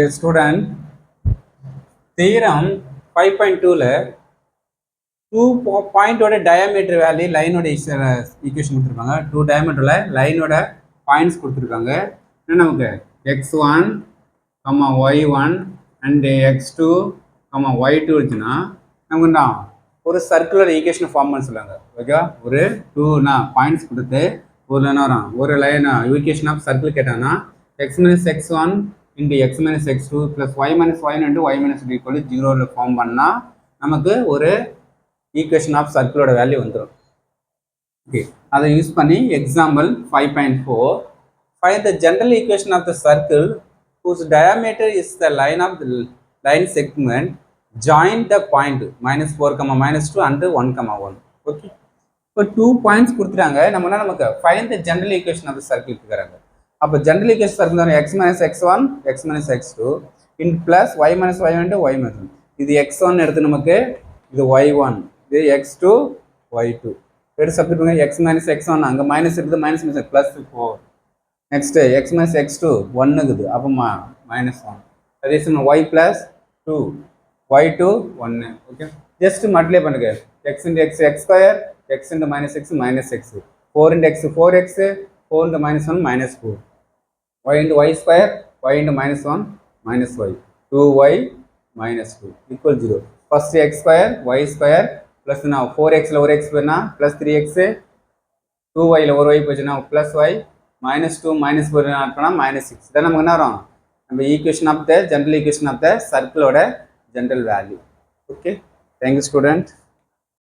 Student, theorem 5.2 ல 2 பாயிண்டோட diameter value லைனோட equation கொடுத்துருக்காங்க. 2 டயாமீட்டர்ல லைனோட points கொடுத்துருக்காங்க. நமக்கு x1, y1 and x2, y2 இருந்துச்சுன்னா நமக்கு என்ன ஒரு சர்க்குலர் ஈக்குவேஷன் ஃபார்ம் பண்ண சொல்லுவாங்க. ஓகே, ஒரு 2 பாயிண்ட்ஸ் கொடுத்து ஒரு என்ன வரும், ஒரு லைன் ஈக்குவேஷன் ஆஃப் சர்க்கிள் கேட்டாங்கன்னா x minus x1 into x minus x2 plus y minus y into y minus y equal to 0 form பண்ணால் நமக்கு ஒரு ஈக்குவேஷன் ஆஃப் சர்க்கிளோட வேல்யூ வந்துடும். ஓகே, அதை யூஸ் பண்ணி example 5.4 find the general equation of the circle whose diameter is the line of the line segment join the point -4, -2 and 1, 1. Okay, இப்போ 2 points கொடுத்துட்டாங்க. நம்மனா நமக்கு find the general equation of the circle கேட்குறாங்க. அப்போ general equation circle x minus x1 x minus x2 in plus y minus y1 into y minus 1. இது x1 எடுத்து நமக்கு இது y1, இது x2 y2 எடுத்து சப்ஸ்டிட் பண்ணுங்க. x minus x1 அங்கே மைனஸ் இருக்குது, minus minus plus 4. Next x minus x2 1 இருக்குது, அப்போ -1. அதே சமயம் y plus 2 y2 1. Okay, just multiply பண்ணுங்க. x into x x square, x into minus x minus x, 4 into x 4x, 4 into minus 1 minus 4, y into y square, y into minus 1 minus y, 2y minus 2 equal 0. First x square y square plus now 4x lower x plus 3x, 2y lower y now plus y minus 2 minus 4 minus 6. Then நமக்கு என்ன வரும், நம்ம equation of the general equation of the circle ஓட general value. Okay, thank you student.